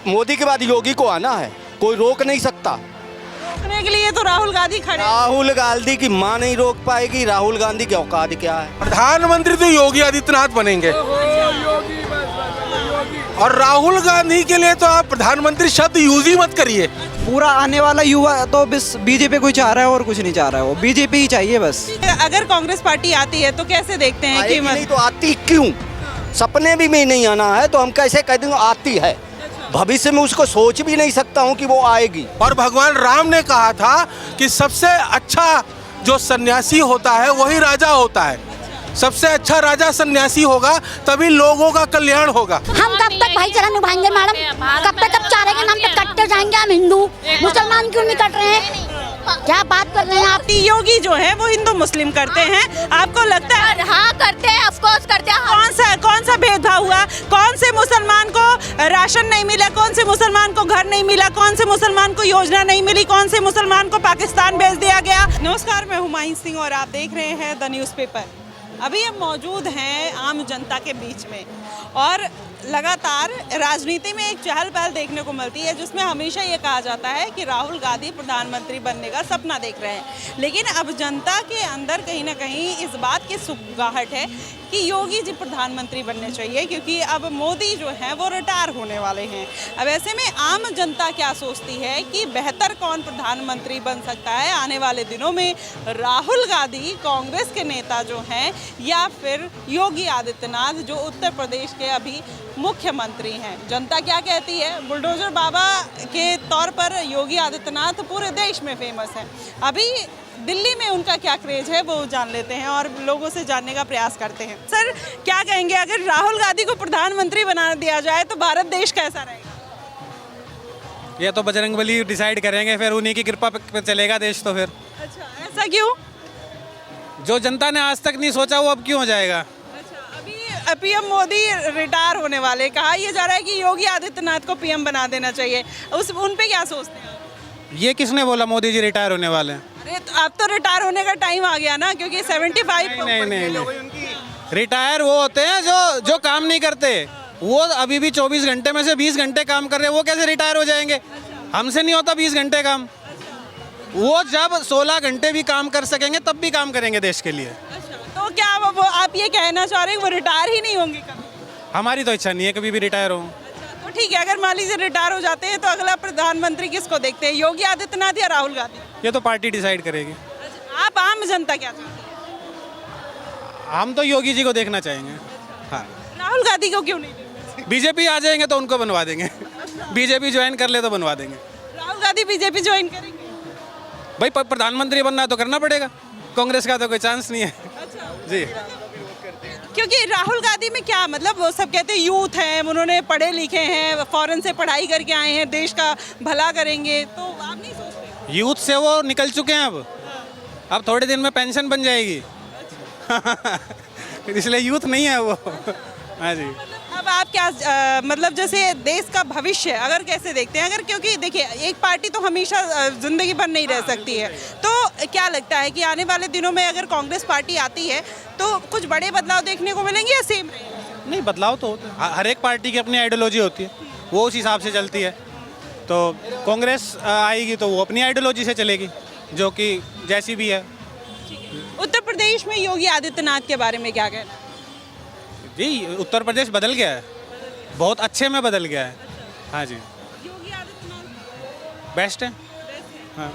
मोदी के बाद योगी को आना है, कोई रोक नहीं सकता। रोकने के लिए तो राहुल गांधी खड़े हैं। राहुल गांधी की माँ नहीं रोक पाएगी। राहुल गांधी की औकात क्या है? प्रधानमंत्री तो योगी आदित्यनाथ बनेंगे और राहुल गांधी के लिए तो आप प्रधानमंत्री शब्द यूज ही मत करिए। पूरा आने वाला युवा तो बस बीजेपी को चाह रहा है और कुछ नहीं चाह रहा है, वो बीजेपी ही चाहिए बस। अगर कांग्रेस पार्टी आती है तो कैसे देखते हैं कि आएगी नहीं तो आती क्यों? सपने भी में नहीं आना है तो हम कैसे कह देंगे आती है? भविष्य में उसको सोच भी नहीं सकता हूँ कि वो आएगी। और भगवान राम ने कहा था कि सबसे अच्छा जो सन्यासी होता है वही राजा होता है। सबसे अच्छा राजा सन्यासी होगा, तभी लोगों का कल्याण होगा। हम कब तक भाईचारा निभाएंगे मैडम? कब तक चारे के नाम पे कटते जाएंगे? हम हिंदू मुसलमान क्यों नहीं कट रहे हैं? क्या बात कर रहे हैं आप? योगी जो है वो हिंदू मुस्लिम करते हैं, आपको लगता है? हाँ करते हैं, ऑफ कोर्स करते हैं। कौन सा भेदभाव हुआ? कौन से मुसलमान को राशन नहीं मिला? कौन से मुसलमान को घर नहीं मिला? कौन से मुसलमान को योजना नहीं मिली? कौन से मुसलमान को पाकिस्तान भेज दिया गया? नमस्कार, मैं हुमायूं सिंह और आप देख रहे हैं द न्यूज़पेपर। अभी हम मौजूद हैं आम जनता के बीच में और लगातार राजनीति में एक चहल पहल देखने को मिलती है जिसमें हमेशा ये कहा जाता है कि राहुल गांधी प्रधानमंत्री बनने का सपना देख रहे हैं। लेकिन अब जनता के अंदर कहीं ना कहीं इस बात की सुगबुगाहट है कि योगी जी प्रधानमंत्री बनने चाहिए, क्योंकि अब मोदी जो हैं वो रिटायर होने वाले हैं। अब ऐसे में आम जनता क्या सोचती है कि बेहतर कौन प्रधानमंत्री बन सकता है आने वाले दिनों में, राहुल गांधी कांग्रेस के नेता जो हैं या फिर योगी आदित्यनाथ जो उत्तर प्रदेश के अभी मुख्यमंत्री हैं? जनता क्या कहती है? बुलडोजर बाबा के तौर पर योगी आदित्यनाथ पूरे देश में फेमस हैं। अभी दिल्ली में उनका क्या क्रेज है वो जान लेते हैं और लोगों से जानने का प्रयास करते हैं। सर, क्या कहेंगे अगर राहुल गांधी को प्रधानमंत्री बना दिया जाए तो भारत देश कैसा रहेगा? ये तो बजरंगबली डिसाइड करेंगे, फिर उन्हीं की कृपा पे चलेगा देश। तो फिर अच्छा, ऐसा क्यों? जो जनता ने आज तक नहीं सोचा वो अब क्यों हो जाएगा? अच्छा, अभी पीएम मोदी रिटायर होने वाले, कहा यह जा रहा है कि योगी आदित्यनाथ को पीएम बना देना चाहिए, उन पे क्या सोचते हैं? ये किसने बोला मोदी जी रिटायर होने वाले हैं? अरे तो अब तो रिटायर होने का टाइम आ गया ना, क्योंकि 75 नहीं। रिटायर वो होते हैं जो काम नहीं करते। वो अभी भी 24 घंटे में से 20 घंटे काम कर रहे हैं, वो कैसे रिटायर हो जाएंगे? हमसे नहीं होता 20 घंटे काम। वो जब 16 घंटे भी काम कर सकेंगे तब भी काम करेंगे देश के लिए। तो क्या आप ये कहना चाह रहे हैं वो रिटायर ही नहीं होंगे कभी? हमारी तो इच्छा नहीं है कभी भी रिटायर हो। तो ठीक है, अगर मान लीजिए रिटायर हो जाते हैं तो अगला प्रधानमंत्री किसको देखते हैं, योगी आदित्यनाथ या राहुल गांधी? ये तो पार्टी डिसाइड करेगी। आप आम जनता क्या चाहते हैं? हम तो योगी जी को देखना चाहेंगे। हाँ, राहुल गांधी को क्यों नहीं देखते? बीजेपी आ जाएंगे तो उनको बनवा देंगे। बीजेपी ज्वाइन कर ले तो बनवा देंगे। राहुल गांधी बीजेपी ज्वाइन करेंगे? भाई प्रधानमंत्री बनना है तो करना पड़ेगा, कांग्रेस का तो कोई चांस नहीं है। जी, क्योंकि राहुल गांधी में क्या मतलब, वो सब कहते हैं यूथ हैं, उन्होंने पढ़े लिखे हैं, फॉरेन से पढ़ाई करके आए हैं, देश का भला करेंगे, तो आप नहीं सोचते? यूथ से वो निकल चुके हैं। अब थोड़े दिन में पेंशन बन जाएगी। इसलिए यूथ नहीं है वो। हाँ जी। अब आप क्या मतलब जैसे देश का भविष्य अगर कैसे देखते हैं? अगर क्योंकि देखिए एक पार्टी तो हमेशा जिंदगी भर नहीं रह सकती है, तो क्या लगता है कि आने वाले दिनों में अगर कांग्रेस पार्टी आती है तो कुछ बड़े बदलाव देखने को मिलेंगे या सेम रहेगा? नहीं, बदलाव तो होता है। हर एक पार्टी की अपनी आइडियोलॉजी होती है, वो उस हिसाब से चलती है। तो कांग्रेस आएगी तो वो अपनी आइडियोलॉजी से चलेगी, जो कि जैसी भी है। उत्तर प्रदेश में योगी आदित्यनाथ के बारे में क्या कहना है? जी, उत्तर प्रदेश बदल गया है, बहुत अच्छे में बदल गया है। हाँ जी, योगी आदित्यनाथ बेस्ट है। हाँ।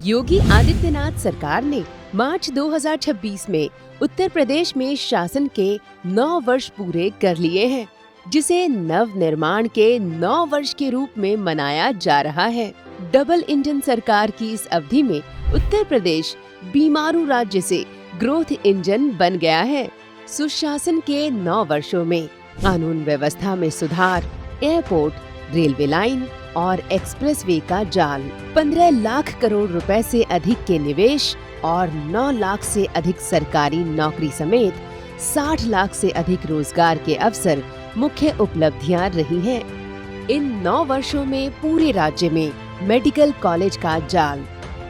योगी आदित्यनाथ सरकार ने मार्च 2026 में उत्तर प्रदेश में शासन के 9 वर्ष पूरे कर लिए हैं, जिसे नव निर्माण के 9 वर्ष के रूप में मनाया जा रहा है। डबल इंजन सरकार की इस अवधि में उत्तर प्रदेश बीमारू राज्य से ग्रोथ इंजन बन गया है। सुशासन के 9 वर्षों में कानून व्यवस्था में सुधार, एयरपोर्ट, रेलवे लाइन और एक्सप्रेसवे का जाल, 15 लाख करोड़ रुपए से अधिक के निवेश और 9 लाख से अधिक सरकारी नौकरी समेत 60 लाख से अधिक रोजगार के अवसर मुख्य उपलब्धियां रही हैं। इन 9 वर्षों में पूरे राज्य में मेडिकल कॉलेज का जाल,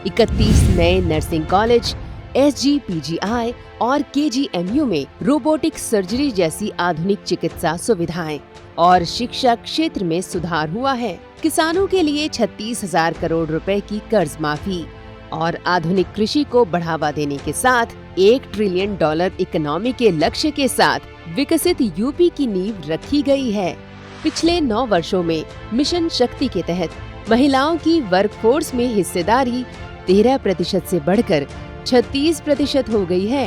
31 नए नर्सिंग कॉलेज, SGPGI और KGMU में रोबोटिक सर्जरी जैसी आधुनिक चिकित्सा सुविधाएं और शिक्षा क्षेत्र में सुधार हुआ है। किसानों के लिए 36,000 करोड़ रुपए की कर्ज माफी और आधुनिक कृषि को बढ़ावा देने के साथ $1 ट्रिलियन इकोनॉमी के लक्ष्य के साथ विकसित यूपी की नींव रखी गई है। पिछले 9 वर्षों में मिशन शक्ति के तहत महिलाओं की वर्कफोर्स में हिस्सेदारी 13% से बढ़कर 36% हो गई है।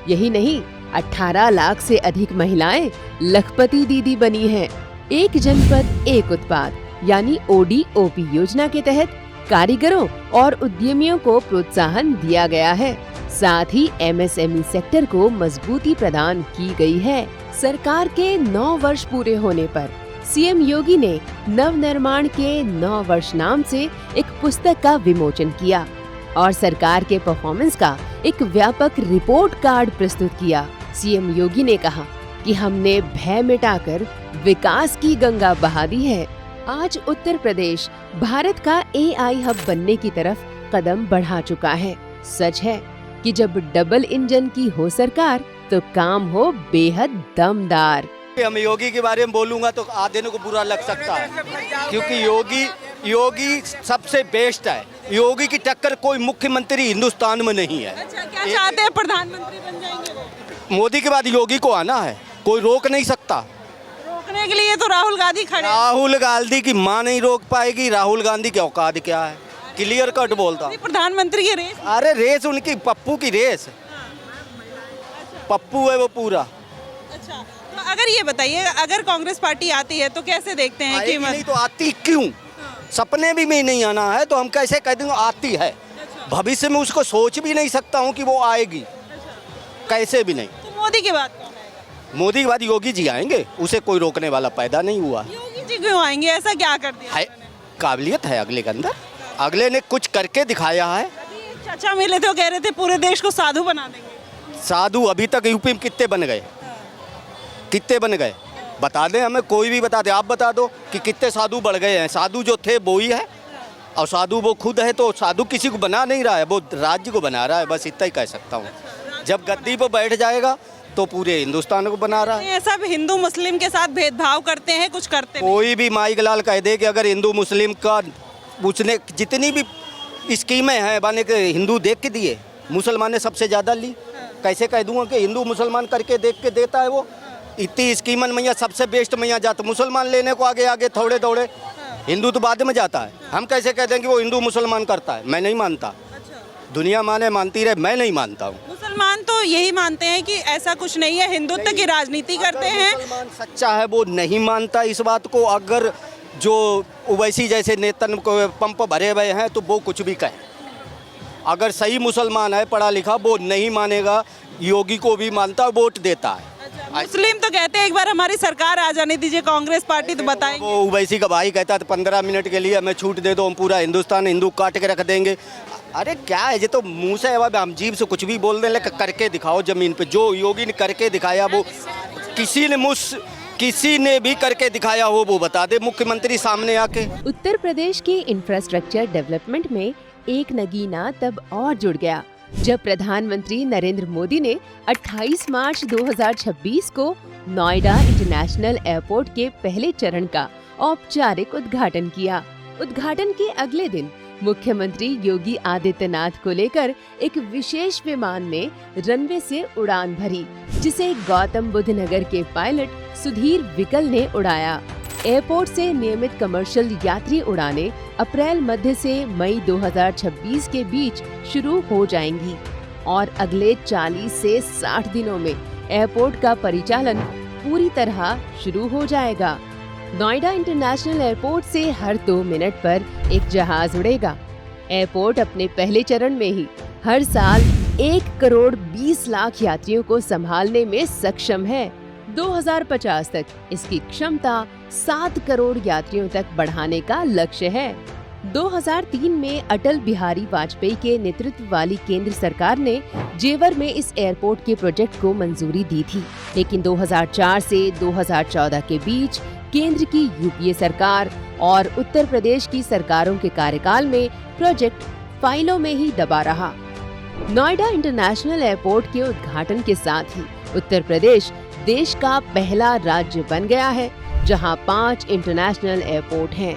यही नहीं, 18 लाख से अधिक महिलाएं लखपति दीदी बनी हैं। एक जनपद एक उत्पाद यानी ODOP योजना के तहत कारीगरों और उद्यमियों को प्रोत्साहन दिया गया है। साथ ही MSME सेक्टर को मजबूती प्रदान की गई है। सरकार के 9 वर्ष पूरे होने पर CM योगी ने नवनिर्माण के 9 वर्ष नाम से एक पुस्तक का विमोचन किया और सरकार के परफॉर्मेंस का एक व्यापक रिपोर्ट कार्ड प्रस्तुत किया। CM योगी ने कहा कि हमने भय मिटाकर विकास की गंगा बहा दी है। आज उत्तर प्रदेश भारत का AI हब बनने की तरफ कदम बढ़ा चुका है। सच है कि जब डबल इंजन की हो सरकार तो काम हो बेहद दमदार। हम योगी के बारे में बोलूंगा तो आधे को बुरा लग सकता है, क्योंकि योगी सबसे बेस्ट है। योगी की टक्कर कोई मुख्यमंत्री हिंदुस्तान में नहीं है। अच्छा, क्या चाहते हैं, प्रधानमंत्री बन जाएंगे वो? मोदी के बाद योगी को आना है, कोई रोक नहीं सकता। रोकने के लिए तो राहुल गांधी खड़े हैं। राहुल गांधी की माँ नहीं रोक पाएगी। राहुल गांधी की औकात क्या है, क्लियर कट बोलता हूं। प्रधानमंत्री की रेस? अरे रेस उनकी पप्पू की रेस, पप्पू है वो पूरा। अच्छा, तो अगर ये बताइए, अगर कांग्रेस पार्टी आती है तो कैसे देखते हैं कि नहीं तो आती क्यों? सपने भी में नहीं आना है तो हम कैसे कह देंगे आती है। भविष्य में उसको सोच भी नहीं सकता हूँ कि वो आएगी, कैसे भी नहीं। तो मोदी के बाद कौन आएगा? मोदी के बाद योगी जी आएंगे, उसे कोई रोकने वाला पैदा नहीं हुआ। योगी जी क्यों आएंगे, ऐसा क्या कर दिया? है काबिलियत है अगले के अंदर, अगले ने कुछ करके दिखाया है। चाचा मिले थे, वो कह रहे थे पूरे देश को साधु बना देंगे। साधु अभी तक यूपी में कितने बन गए, कितने बन गए? बता दें हमें, कोई भी बता दे, आप बता दो कि कितने साधु बढ़ गए हैं। साधु जो थे वो ही है, और साधु वो खुद है, तो साधु किसी को बना नहीं रहा है, वो राज्य को बना रहा है। बस इतना ही कह सकता हूँ। जब गद्दी पर बैठ जाएगा तो पूरे हिंदुस्तान को बना रहा है। सब हिंदू मुस्लिम के साथ भेदभाव करते हैं, कुछ करते नहीं। कोई भी माइक लाल कह दे कि अगर हिंदू मुस्लिम का उसने जितनी भी स्कीमें हैं बने के हिंदू देख के दिए, मुसलमान ने सबसे ज़्यादा ली। कैसे कह दूँगा कि हिंदू मुसलमान करके देख के देता है वो? इतनी स्कीमन मैया सबसे बेस्ट मैया जाता, मुसलमान लेने को आगे आगे थोड़े दौड़े, हिंदू तो बाद में जाता है। हम कैसे कह दें कि वो हिंदू मुसलमान करता है? मैं नहीं मानता। दुनिया माने मानती रहे, मैं नहीं मानता हूँ। मुसलमान तो यही मानते हैं कि ऐसा कुछ नहीं है, हिंदुत्व की राजनीति करते हैं। मुसलमान सच्चा है वो नहीं मानता इस बात को। अगर जो ओवैसी जैसे नेतन को पंप भरे हुए हैं तो वो कुछ भी कहे। अगर सही मुसलमान है, पढ़ा लिखा, वो नहीं मानेगा। योगी को भी मानता, वोट देता है। मुस्लिम तो कहते हैं एक बार हमारी सरकार आ जाने दीजिए, कांग्रेस पार्टी तो बताएंगे। वो ओवैसी का भाई कहता है 15 मिनट के लिए हमें छूट दे दो, हम पूरा हिंदुस्तान हिंदू काट के रख देंगे। अरे क्या है, ये तो मुंह से हम जीभ से कुछ भी बोल दें, लेकिन करके दिखाओ जमीन पे। जो योगी ने करके दिखाया वो किसी ने भी करके दिखाया हो वो बता दे मुख्यमंत्री सामने आके। उत्तर प्रदेश के इंफ्रास्ट्रक्चर डेवलपमेंट में एक नगीना तब और जुड़ गया जब प्रधानमंत्री नरेंद्र मोदी ने 28 मार्च 2026 को नोएडा इंटरनेशनल एयरपोर्ट के पहले चरण का औपचारिक उद्घाटन किया। उद्घाटन के अगले दिन मुख्यमंत्री योगी आदित्यनाथ को लेकर एक विशेष विमान ने रनवे से उड़ान भरी, जिसे गौतम बुद्ध नगर के पायलट सुधीर विकल ने उड़ाया। एयरपोर्ट से नियमित कमर्शियल यात्री उड़ानें अप्रैल मध्य से मई 2026 के बीच शुरू हो जाएंगी और अगले 40 से 60 दिनों में एयरपोर्ट का परिचालन पूरी तरह शुरू हो जाएगा। नोएडा इंटरनेशनल एयरपोर्ट से हर 2 मिनट पर एक जहाज उड़ेगा। एयरपोर्ट अपने पहले चरण में ही हर साल 1 करोड़ 20 लाख यात्रियों को संभालने में सक्षम है। 2050 तक इसकी क्षमता 7 करोड़ यात्रियों तक बढ़ाने का लक्ष्य है। 2003 में अटल बिहारी वाजपेयी के नेतृत्व वाली केंद्र सरकार ने जेवर में इस एयरपोर्ट के प्रोजेक्ट को मंजूरी दी थी, लेकिन 2004 से 2014 के बीच केंद्र की यूपीए सरकार और उत्तर प्रदेश की सरकारों के कार्यकाल में प्रोजेक्ट फाइलों में ही दबा रहा नोएडा इंटरनेशनल एयरपोर्ट के उद्घाटन के साथ ही उत्तर प्रदेश देश का पहला राज्य बन गया है जहां 5 इंटरनेशनल एयरपोर्ट हैं।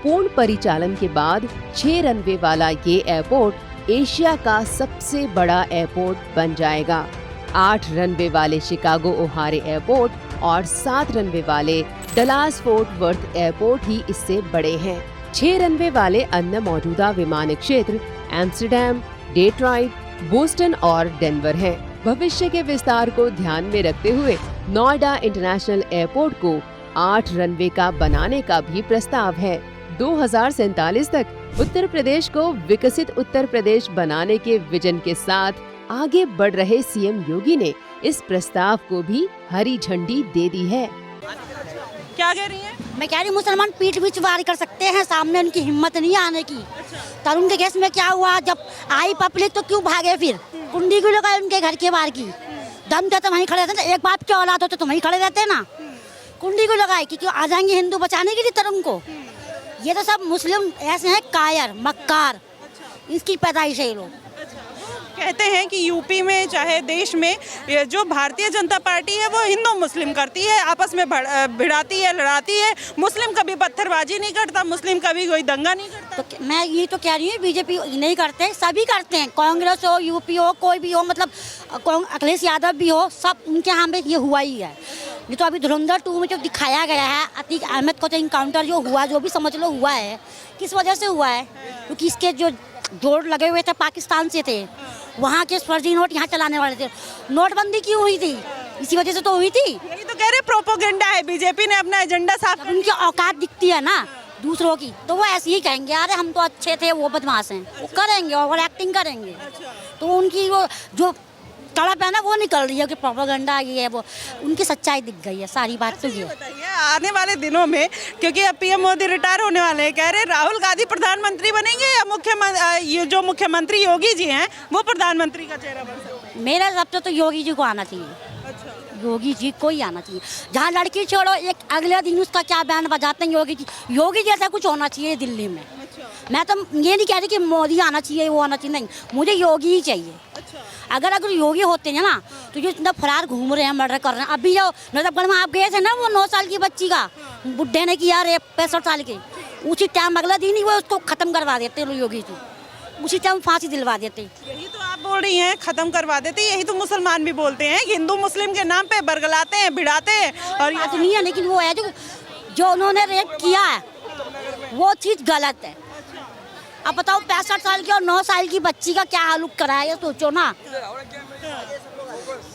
पूर्ण परिचालन के बाद 6 रनवे वाला ये एयरपोर्ट एशिया का सबसे बड़ा एयरपोर्ट बन जाएगा। 8 रनवे वाले शिकागो ओहारे एयरपोर्ट और 7 रनवे वाले डलास फोर्ट वर्थ एयरपोर्ट ही इससे बड़े हैं। 6 रनवे वाले अन्य मौजूदा विमानन क्षेत्र एम्स्टर्डम, डेट्रॉइट, बोस्टन और डेनवर हैं। भविष्य के विस्तार को ध्यान में रखते हुए नोएडा इंटरनेशनल एयरपोर्ट को 8 रनवे का बनाने का भी प्रस्ताव है। 2047 तक उत्तर प्रदेश को विकसित उत्तर प्रदेश बनाने के विजन के साथ आगे बढ़ रहे सीएम योगी ने इस प्रस्ताव को भी हरी झंडी दे दी है। क्या कह रही हैं? मैं कह रही हूँ मुसलमान पीठ भी वार कर सकते हैं, सामने उनकी हिम्मत नहीं आने की। तरुण के केस में क्या हुआ, जब आई पब्लिक तो क्यों भागे, फिर कुंडी क्यों लगाए उनके घर के बाहर की? दम थे तो वहीं खड़े रहते, एक बाप के औलाद होते तो वहीं खड़े रहते ना। कुंडी क्यों लगाई कि क्यों आ जाएंगे हिंदू बचाने के लिए तरुण को? ये तो सब मुस्लिम ऐसे हैं कायर मक्कार, इसकी पैदाइश है ये लोग। कहते हैं कि यूपी में चाहे देश में ये जो भारतीय जनता पार्टी है वो हिंदू मुस्लिम करती है, आपस में भिड़ाती है, लड़ाती है। मुस्लिम कभी पत्थरबाजी नहीं करता, मुस्लिम कभी कोई दंगा नहीं करता। तो मैं ये तो कह रही हूँ बीजेपी नहीं करते, सभी करते हैं, कांग्रेस हो, यूपी हो, कोई भी हो, मतलब अखिलेश यादव भी हो, सब उनके यहाँ पे ये हुआ ही है। ये तो अभी धुरंधर 2 में जो दिखाया गया है अतीक अहमद को, तो इनकाउंटर जो हुआ, जो भी समझ लो हुआ है, किस वजह से हुआ है? क्योंकि इसके जो जोड़ लगे हुए थे पाकिस्तान से थे, वहाँ के फर्जी नोट यहाँ चलाने वाले थे। नोटबंदी क्यों हुई थी? इसी वजह से तो हुई थी। यही तो कह रहे प्रोपोगेंडा है, बीजेपी ने अपना एजेंडा साफ। उनकी औकात दिखती है ना दूसरों की, तो वो ऐसे ही कहेंगे अरे हम तो अच्छे थे, वो बदमाश हैं, वो करेंगे, ओवर एक्टिंग करेंगे। तो उनकी वो जो तड़प है ना वो निकल रही है कि प्रोपेगेंडा ये है, वो उनकी सच्चाई दिख गई है, सारी बात तो ये है। बताइए आने वाले दिनों में, क्योंकि अब पीएम मोदी रिटायर होने वाले हैं, कह रहे राहुल गांधी प्रधानमंत्री बनेंगे या ये जो मुख्यमंत्री योगी जी हैं वो प्रधानमंत्री का चेहरा बन सकते हैं? मेरे हिसाब से तो योगी जी को आना चाहिए। योगी जी को ही आना चाहिए। जहाँ लड़की छोड़ो, एक अगले दिन उसका क्या बयान बजाते हैं योगी जैसा कुछ होना चाहिए दिल्ली में। मैं तो ये नहीं कह रही कि मोदी आना चाहिए, वो आना चाहिए, नहीं, मुझे योगी ही चाहिए। अगर योगी होते हैं ना तो ये इतना फरार घूम रहे हैं, मर्डर कर रहे हैं। अभी जो नजफगढ़ में आप गए थे ना, वो 9 साल की बच्ची का बुढ़े ने किया रेप, 65 साल के, उसी टाइम अगला दिन ही वो उसको खत्म करवा देते योगी जी, उसी टाइम फांसी दिलवा देते। यही तो आप बोल रही हैं, खत्म करवा देते। यही तो मुसलमान भी बोलते हैं, हिंदू मुस्लिम के नाम पे बरगलाते हैं, भिड़ाते हैं। और बात नहीं है, लेकिन वो है जो उन्होंने रेप किया है वो चीज़ गलत है। अब बताओ 65 साल की और 9 साल की बच्ची का क्या हालत करा है, ये सोचो ना।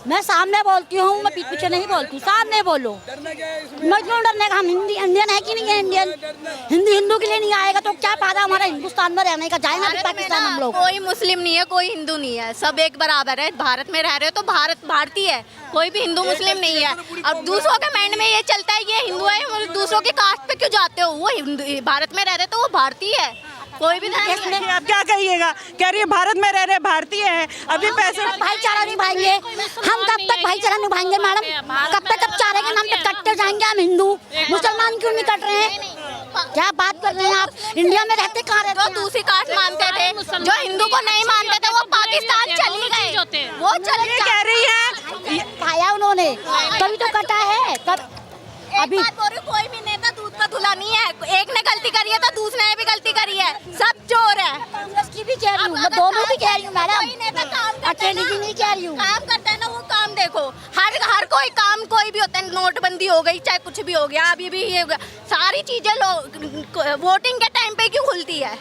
मैं सामने बोलती हूँ, मैं पीछे पीछे नहीं बोलती, सामने बोलो। मैं क्यों डरने का? हम इंडियन है कि नहीं है? इंडियन हिंदू के लिए नहीं आएगा तो क्या फायदा हमारा हिंदुस्तान में रहने का? जाएगा तो पाकिस्तान हम लोग। कोई मुस्लिम नहीं है, कोई हिंदू नहीं है, सब एक बराबर है। भारत में रह रहे हो तो भारत भारतीय है, कोई भी हिंदू मुस्लिम नहीं है। अब दूसरों के माइंड में ये चलता है ये हिंदू है, दूसरों के कास्ट पे क्यों जाते हो? वो भारत में रह रहे तो वो भारतीय है, कोई भी नहीं। आप क्या कहिएगा? कह रही है भारत में रह रहे भारतीय हैं, अभी पैसे भाईचारा निभाएंगे हम। कब तक भाईचारा निभाएंगे मैडम? कब तक चारे के नाम पे कटते जाएंगे हम? हिंदू मुसलमान क्यों नहीं कट रहे हैं? क्या बात कर रहे हैं आप? इंडिया में रहते कहाँ रहते? जो दूसरी कास्ट मानते थे, जो हिंदू को नहीं मानते थे, वो पाकिस्तान चली गए, वो चले। कह रही है खाया उन्होंने तभी तो कटा है। कब अभी कोई भी नेता दूध का धुला नहीं है, एक ने गलती करी है तो दूसरे ने भी गलती करी है, सब चोर है। कांग्रेस की भी कह रही हूँ, मैं दोनों भी कह रही हूँ मैडम, अकेली की नहीं कह रही हूँ। काम करता है ना वो काम देखो, हर कोई काम कोई भी होता है। नोटबंदी हो गई, चाहे कुछ भी हो गया, अभी भी ये सारी चीजें वोटिंग के टाइम पे क्यों खुलती है?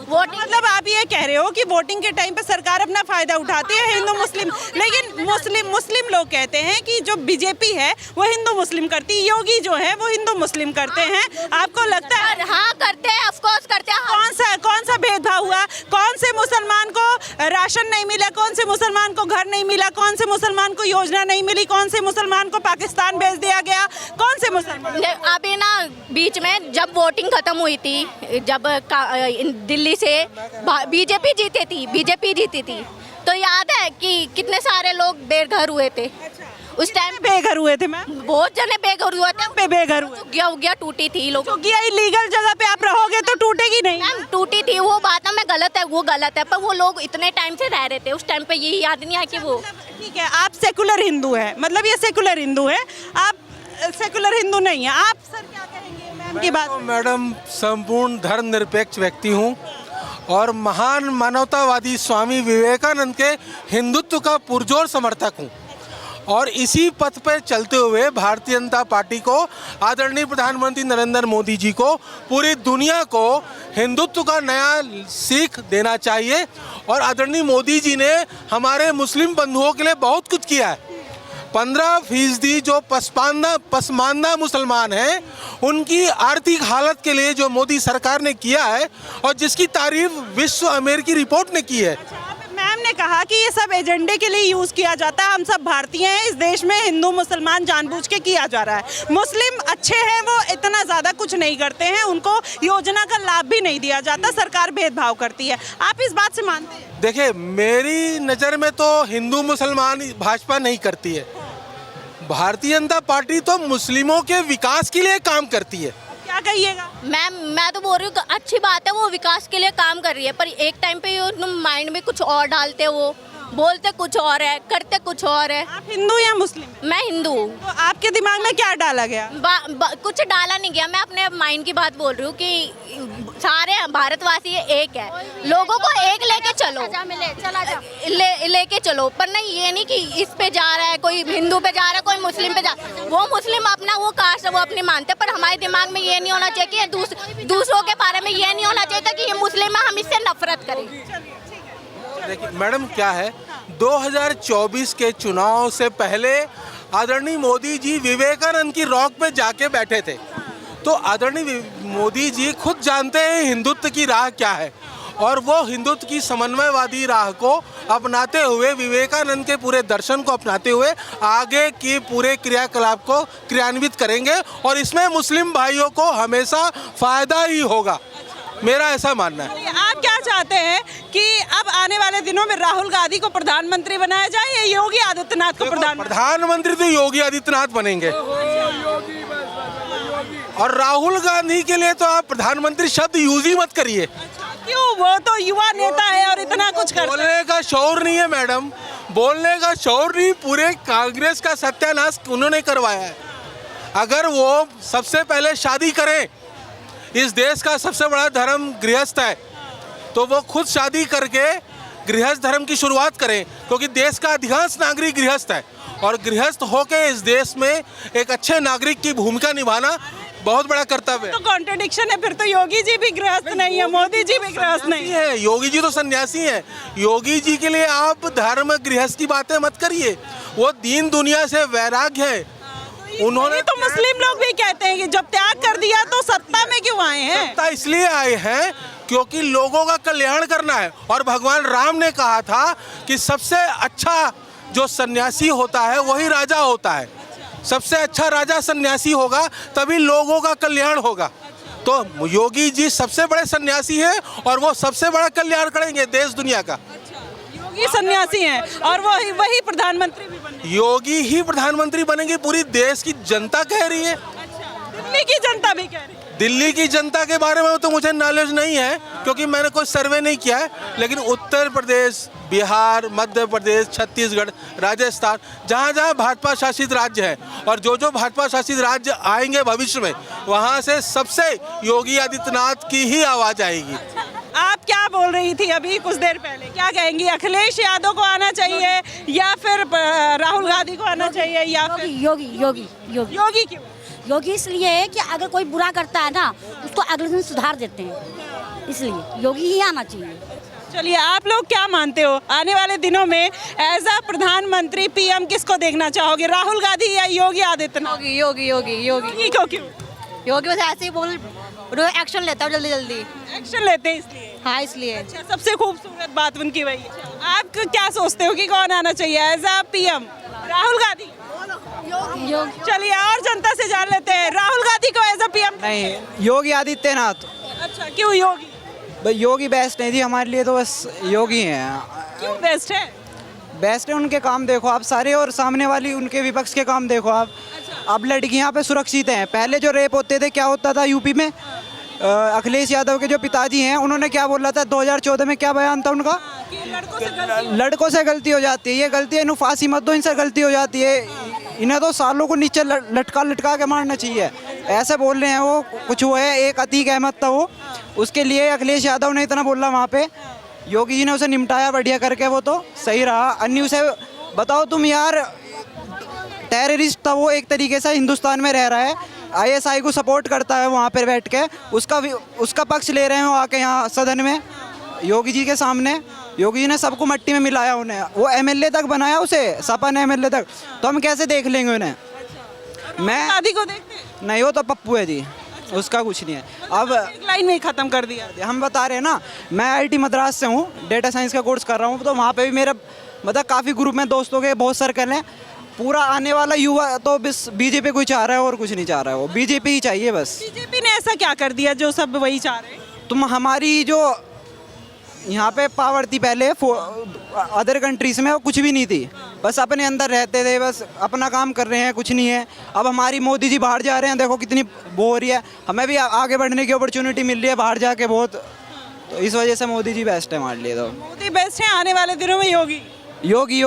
वोटिंग मतलब आप ये कह रहे हो कि वोटिंग के टाइम पे सरकार अपना फायदा उठाती है हिंदू मुस्लिम, लेकिन मुस्लिम लोग कहते हैं कि जो बीजेपी है वो हिंदू मुस्लिम करती है, योगी जो है वो हिंदू मुस्लिम करते हैं। आपको लगता है? हाँ करते हैं, ऑफ कोर्स करते हैं। कौन सा भेदभाव हुआ? कौन से मुसलमान को राशन नहीं मिला? कौन से मुसलमान को घर नहीं मिला? कौन से मुसलमान को योजना नहीं मिली? कौन से मुसलमान को पाकिस्तान भेज दिया गया? कौन से मुसलमान? अभी ना बीच में जब वोटिंग खत्म हुई थी, जब दिल्ली से बीजेपी जीती थी, तो याद है कि कितने सारे लोग बेघर हुए थे। उस टाइम बेघर हुए थे मैम, बहुत जने बेघर हुए थे। बेघर हुए उगिया टूटी थी लोग। इलीगल जगह पे आप रहोगे तो टूटेगी नहीं। मैम टूटी थी, वो बात ना मैं गलत है वो गलत है, पर वो लोग इतने टाइम से रह रहे थे, उस टाइम पे यही याद नहीं आया कि वो ठीक है, आप सेकुलर हिंदू है, मतलब ये सेकुलर हिंदू है, आप सेकुलर हिंदू नहीं है, आप सर क्या कहेंगे मैम की बात? मैडम संपूर्ण धर्मनिरपेक्ष व्यक्ति हूँ और महान मानवतावादी स्वामी विवेकानंद के हिंदुत्व का पुरजोर समर्थक हूँ और इसी पथ पर चलते हुए भारतीय जनता पार्टी को, आदरणीय प्रधानमंत्री नरेंद्र मोदी जी को, पूरी दुनिया को हिंदुत्व का नया सीख देना चाहिए। और आदरणीय मोदी जी ने हमारे मुस्लिम बंधुओं के लिए बहुत कुछ किया है। 15% जो पसमानदा मुसलमान हैं उनकी आर्थिक हालत के लिए जो मोदी सरकार ने किया है और जिसकी तारीफ विश्व अमेरिकी रिपोर्ट ने की है। मैम ने कहा कि ये सब एजेंडे के लिए यूज किया जाता है, हम सब भारतीय हैं, इस देश में हिंदू मुसलमान जानबूझ के किया जा रहा है। मुस्लिम अच्छे हैं, वो इतना ज़्यादा कुछ नहीं करते हैं, उनको योजना का लाभ भी नहीं दिया जाता, सरकार भेदभाव करती है। आप इस बात से मानते हैं? देखिए, मेरी नज़र में तो हिंदू मुसलमान भाजपा नहीं करती है, भारतीय जनता पार्टी तो मुस्लिमों के विकास के लिए काम करती है। क्या कहिएगा? मैं तो बोल रही हूँ अच्छी बात है, वो विकास के लिए काम कर रही है, पर एक टाइम पे माइंड में कुछ और डालते, वो बोलते कुछ और है, करते कुछ और है। आप हिंदू या मुस्लिम? मैं हिंदू हूँ। तो आपके दिमाग में क्या डाला गया? कुछ डाला नहीं गया, मैं अपने माइंड की बात बोल रही हूँ कि सारे भारतवासी एक है, लोगों को एक लेके चलो, लेके चलो, पर नहीं ये नहीं कि इस पे जा रहा है, कोई हिंदू पे जा रहा है, कोई मुस्लिम पे जा रहा है। वो मुस्लिम अपना वो कास्ट है, वो अपनी मानते, पर हमारे दिमाग में ये नहीं होना चाहिए कि दूसरों के बारे में ये नहीं होना चाहिए कि ये मुस्लिम है, हम इससे नफरत करें। देखिए मैडम, क्या है, 2024 के चुनाव से पहले आदरणीय मोदी जी विवेकानंद की रॉक पे जाके बैठे थे, तो आदरणीय मोदी जी खुद जानते हैं हिंदुत्व की राह क्या है और वो हिंदुत्व की समन्वयवादी राह को अपनाते हुए, विवेकानंद के पूरे दर्शन को अपनाते हुए आगे के पूरे क्रियाकलाप को क्रियान्वित करेंगे और इसमें मुस्लिम भाइयों को हमेशा फ़ायदा ही होगा, मेरा ऐसा मानना है। आप क्या चाहते हैं कि अब आने वाले दिनों में राहुल गांधी को प्रधानमंत्री बनाया जाए या योगी आदित्यनाथ को प्रधानमंत्री? तो योगी आदित्यनाथ बनेंगे और राहुल गांधी के लिए तो आप प्रधानमंत्री शब्द यूज ही मत करिए। क्यों? वो तो युवा नेता है और इतना कुछ करता है। बोलने का शौर नहीं है मैडम, बोलने का शौर नहीं, पूरे कांग्रेस का सत्यानाश उन्होंने करवाया है। अगर वो सबसे पहले शादी करें, इस देश का सबसे बड़ा धर्म गृहस्थ है, तो वो खुद शादी करके गृहस्थ धर्म की शुरुआत करें, क्योंकि देश का अधिकांश नागरिक गृहस्थ है और गृहस्थ होके इस देश में एक अच्छे नागरिक की भूमिका निभाना बहुत बड़ा कर्तव्य है। तो कॉन्ट्रडिक्शन है फिर तो, योगी जी भी गृहस्थ नहीं है, मोदी जी भी गृहस्थ नहीं है। योगी जी तो सन्यासी हैं। योगी जी के लिए आप धर्म गृहस्थ की बातें मत करिए, वो दीन दुनिया से वैराग्य है। उन्होंने तो मुस्लिम लोग भी कहते हैं कि जब त्याग कर दिया तो सत्ता में क्यों आए हैं? सत्ता इसलिए आए हैं क्योंकि लोगों का कल्याण करना है और भगवान राम ने कहा था कि सबसे अच्छा जो सन्यासी होता है वही राजा होता है, सबसे अच्छा राजा सन्यासी होगा, तभी लोगों का कल्याण होगा। तो योगी जी सबसे बड़े सन्यासी हैं और वो सबसे बड़ा कल्याण करेंगे देश दुनिया का। योगी सन्यासी हैं और वही प्रधानमंत्री भी बनेंगे। योगी ही प्रधानमंत्री बनेंगे, पूरी देश की जनता कह रही है। दिल्ली की जनता भी कह रही है। दिल्ली की जनता के बारे में तो मुझे नॉलेज नहीं है क्योंकि मैंने कोई सर्वे नहीं किया है, लेकिन उत्तर प्रदेश, बिहार, मध्य प्रदेश, छत्तीसगढ़, राजस्थान, जहाँ जहाँ भाजपा शासित राज्य है और जो जो भाजपा शासित राज्य आएंगे भविष्य में, वहाँ से सबसे योगी आदित्यनाथ की ही आवाज़ आएगी। आप क्या बोल रही थी अभी कुछ देर पहले, क्या कहेंगी? अखिलेश यादव को आना चाहिए या फिर राहुल गांधी को आना चाहिए या फिर योगी क्यों? योगी इसलिए है कि अगर कोई बुरा करता है ना उसको अगले दिन सुधार देते हैं, इसलिए योगी ही आना चाहिए। चलिए, आप लोग क्या मानते हो आने वाले दिनों में एज अ प्रधानमंत्री पीएम किसको देखना चाहोगे, राहुल गांधी या योगी आदित्यनाथ? योगी क्यों? योगी बस ऐसे ही बोल एक्शन लेता है, जल्दी एक्शन लेते हैं इसलिए। हाँ, इसलिए। अच्छा, सबसे खूबसूरत बात उनकी वही है। आप क्या सोचते हो कि कौन आना चाहिए as a PM, Rahul Gandhi? चलिए और जनता से जान लेते हैं, राहुल गांधी को एज अ पीएम? नहीं, योगी आदित्यनाथ। अच्छा, क्यों योगी? भाई योगी बेस्ट नहीं थी हमारे लिए, तो बस योगी हैं। क्यों बेस्ट है? बेस्ट है, उनके काम देखो आप सारे और सामने वाली उनके विपक्ष के काम देखो आप। अब लड़कियां पे सुरक्षित हैं, पहले जो रेप होते थे क्या होता था यूपी में, अखिलेश यादव के जो पिताजी हैं उन्होंने क्या बोला था 2014 में, क्या बयान था उनका? लड़कों से गलती हो जाती है, ये गलती है, इन्हें फांसी मत दो, इनसे गलती हो जाती है, इन्हें तो सालों को नीचे लटका के मारना चाहिए, ऐसे बोल रहे हैं वो। कुछ वो है, एक अतीक अहमद था वो, उसके लिए अखिलेश यादव ने इतना बोला वहाँ पे, योगी जी ने उसे निपटाया बढ़िया करके, वो तो सही रहा। अन्य उसे बताओ तुम यार, टेररिस्ट था वो एक तरीके से, हिंदुस्तान में रह रहा है, ISI को सपोर्ट करता है वहाँ पर बैठ के, उसका पक्ष ले रहे हैं वो आके यहाँ सदन में योगी जी के सामने। योगी जी ने सबको मट्टी में मिलाया उन्हें, वो MLA तक बनाया उसे, सपा ने MLA तक, तो हम कैसे देख लेंगे उन्हें? मैं शादी को देखते नहीं, वो तो पप्पू है जी, उसका कुछ नहीं है। अब एक लाइन में ही खत्म कर दिया। हम बता रहे हैं ना, मैं IIT मद्रास से हूँ, डेटा साइंस का कोर्स कर रहा हूँ, तो वहाँ पे भी मेरे मतलब काफ़ी ग्रुप में दोस्तों के बहुत सर्कल हैं। पूरा आने वाला युवा तो बस BJP को ही चाह रहा है और कुछ नहीं चाह रहा है, वो BJP ही चाहिए बस। बीजेपी ने ऐसा क्या कर दिया जो सब वही चाह रहे हैं? तुम हमारी जो यहाँ पे पावर थी पहले अदर कंट्रीज में, वो कुछ भी नहीं थी, बस अपने अंदर रहते थे, बस अपना काम कर रहे हैं, कुछ नहीं है। अब हमारी मोदी जी बाहर जा रहे हैं, देखो कितनी वो हो रही है, हमें भी आगे बढ़ने की अपॉर्चुनिटी मिल रही है बाहर जाके बहुत, तो इस वजह से मोदी जी बेस्ट है हमारे लिए। तो मोदी बेस्ट है, आने वाले दिनों में योगी। योगी